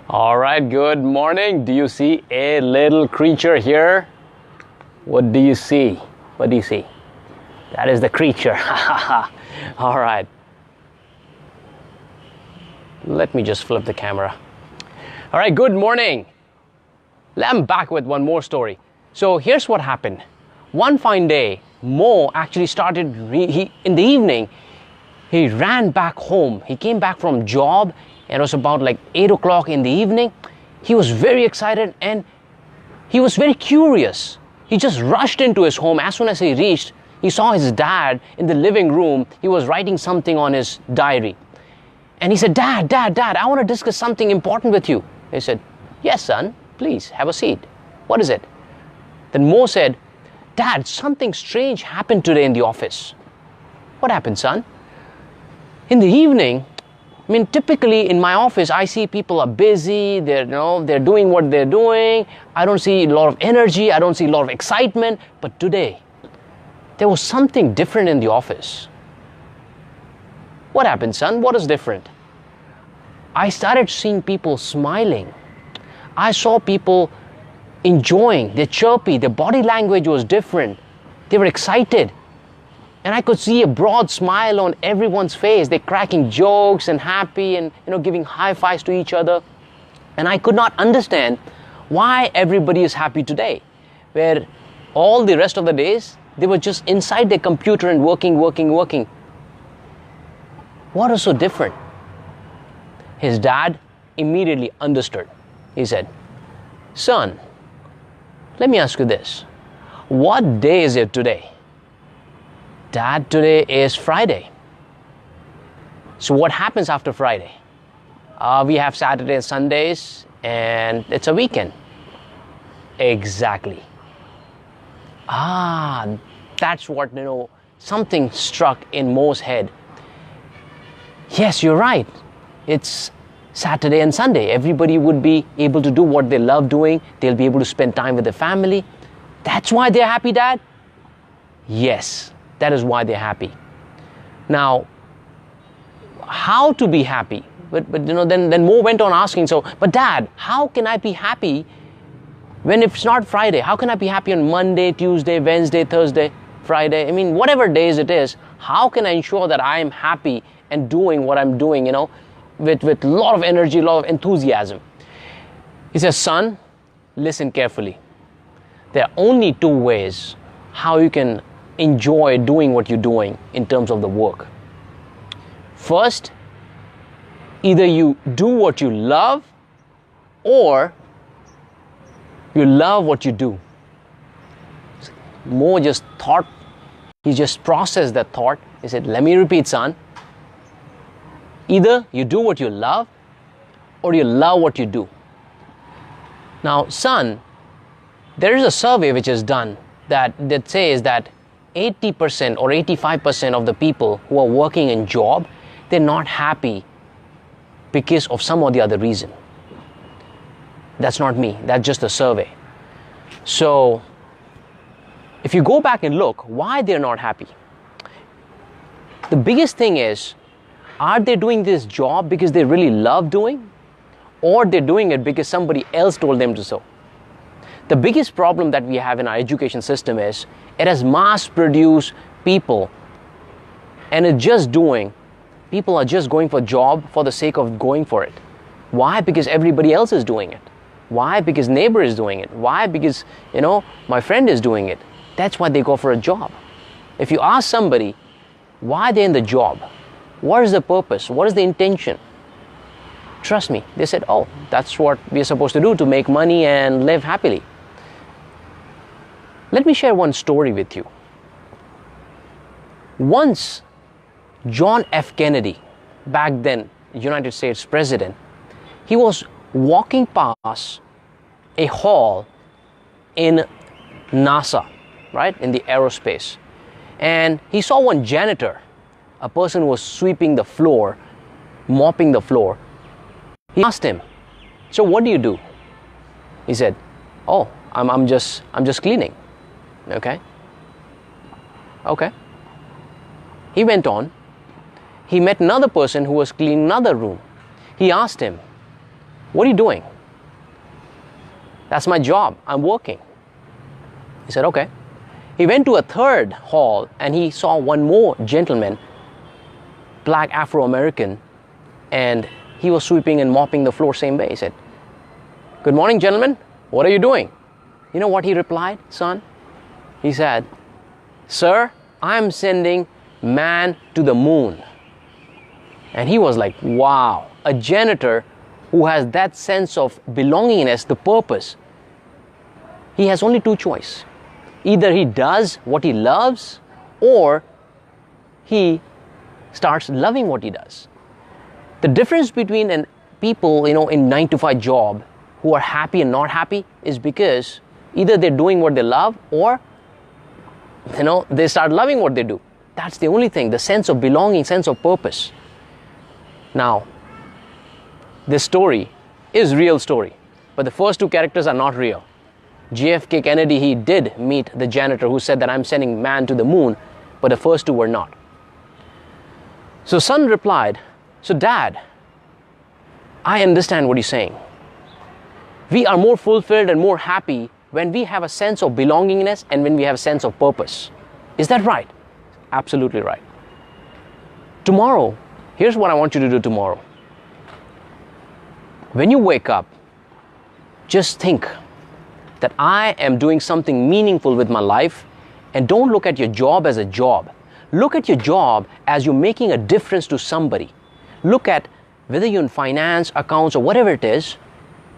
All right, good morning. Do you see a little creature here? What do you see? What do you see? That is the creature. All right. Let me just flip the camera. All right, good morning. I'm back with one more story. So here's what happened. One fine day, Mo actually started, in the evening, he ran back home. He came back from job and it was about like 8 o'clock in the evening. He was very excited and he was very curious. He just rushed into his home. As soon as he reached, he saw his dad in the living room. He was writing something on his diary. And he said, Dad, I want to discuss something important with you. He said, yes, son, please have a seat. What is it? Then Mo said, Dad, something strange happened today in the office. What happened, son? In the evening, typically in my office, I see people are busy, they're doing what they're doing. I don't see a lot of energy, I don't see a lot of excitement. But today, there was something different in the office. What happened, son? What is different? I started seeing people smiling. I saw people enjoying, they're chirpy, their body language was different. They were excited. And I could see a broad smile on everyone's face. They're cracking jokes and happy and giving high fives to each other. And I could not understand why everybody is happy today, where all the rest of the days, they were just inside their computer and working. What is so different? His dad immediately understood. He said, son, let me ask you this. What day is it today? Dad, today is Friday. So what happens after Friday? We have Saturday and Sundays and it's a weekend. Exactly. That's what, something struck in Mo's head. Yes, you're right. It's Saturday and Sunday. Everybody would be able to do what they love doing. They'll be able to spend time with their family. That's why they're happy, Dad? Yes. That is why they're happy. Now, how to be happy? But then Mo went on asking, but Dad, how can I be happy when it's not Friday? How can I be happy on Monday, Tuesday, Wednesday, Thursday, Friday? Whatever days it is, how can I ensure that I am happy and doing what I'm doing, with a lot of energy, a lot of enthusiasm? He says, son, listen carefully. There are only two ways how you can enjoy doing what you're doing in terms of the work. First, either you do what you love or you love what you do. Mo just thought, he just processed that thought. He said, let me repeat, son. Either you do what you love or you love what you do. Now, son, there is a survey which is done that says that 80% or 85% of the people who are working in job, they're not happy because of some or the other reason. That's not me. That's just a survey. So, if you go back and look, why they're not happy? The biggest thing is, are they doing this job because they really love doing? Or they're doing it because somebody else told them to so? The biggest problem that we have in our education system is it has mass-produced people, and people are just going for a job for the sake of going for it. Why? Because everybody else is doing it. Why? Because neighbor is doing it. Why? Because, my friend is doing it. That's why they go for a job. If you ask somebody why they're in the job, what is the purpose? What is the intention? Trust me, they said, that's what we're supposed to do to make money and live happily. Let me share one story with you. Once, John F. Kennedy, back then United States President, he was walking past a hall in NASA, right, in the aerospace. And he saw one janitor, a person who was sweeping the floor, mopping the floor. He asked him, so what do you do? He said, I'm just cleaning. Okay. He went on. He met another person who was cleaning another room. He asked him, What are you doing? That's my job. I'm working. He said, okay. He went to a third hall and he saw one more gentleman, black Afro-American, and he was sweeping and mopping the floor same way. He said, good morning, gentlemen. What are you doing? You know what he replied, son? He said, sir, I'm sending man to the moon. And he was like, wow, a janitor who has that sense of belongingness, the purpose. He has only two choices. Either he does what he loves or he starts loving what he does. The difference between people, in 9-to-5 job who are happy and not happy is because either they're doing what they love or they start loving what they do. That's the only thing, the sense of belonging, sense of purpose. Now, this story is real story, but the first two characters are not real. JFK Kennedy, he did meet the janitor who said that I'm sending man to the moon, but the first two were not. So son replied, so dad, I understand what you're saying. We are more fulfilled and more happy when we have a sense of belongingness and when we have a sense of purpose. Is that right? Absolutely right. Tomorrow, here's what I want you to do tomorrow. When you wake up, just think that I am doing something meaningful with my life, and don't look at your job as a job. Look at your job as you're making a difference to somebody. Look at whether you're in finance, accounts, or whatever it is.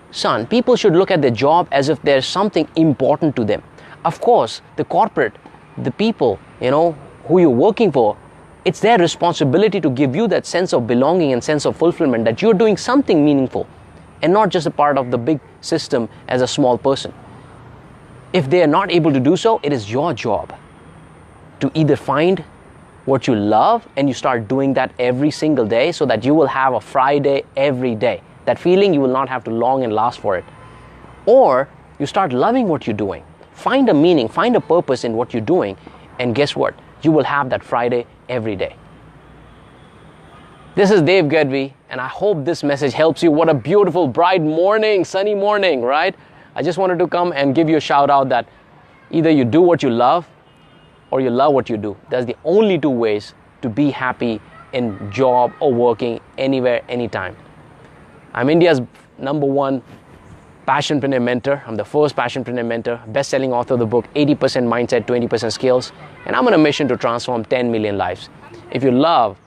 Son, people should look at their job as if there's something important to them. Of course, the corporate, the people, who you're working for, it's their responsibility to give you that sense of belonging and sense of fulfillment that you're doing something meaningful and not just a part of the big system as a small person. If they are not able to do so, it is your job to either find what you love and you start doing that every single day so that you will have a Friday every day. That feeling, you will not have to long and last for it. Or you start loving what you're doing. Find a meaning, find a purpose in what you're doing, and guess what? You will have that Friday every day. This is Dave Gadhvi, and I hope this message helps you. What a beautiful, bright morning, sunny morning, right? I just wanted to come and give you a shout out that either you do what you love or you love what you do. That's the only two ways to be happy in job or working anywhere, anytime. I'm India's #1 Passionpreneur mentor. I'm the first Passionpreneur mentor, best-selling author of the book, 80% Mindset, 20% Skills. And I'm on a mission to transform 10 million lives. If you love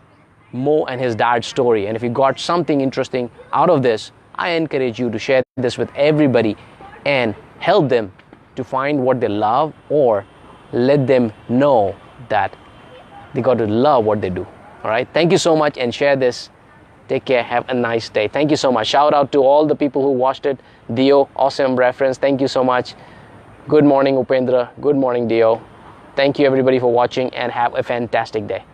Mo and his dad's story, and if you got something interesting out of this, I encourage you to share this with everybody and help them to find what they love, or let them know that they got to love what they do. All right. Thank you so much, and share this. Take care. Have a nice day. Thank you so much. Shout out to all the people who watched it. Dio, awesome reference. Thank you so much. Good morning, Upendra. Good morning, Dio. Thank you everybody for watching, and have a fantastic day.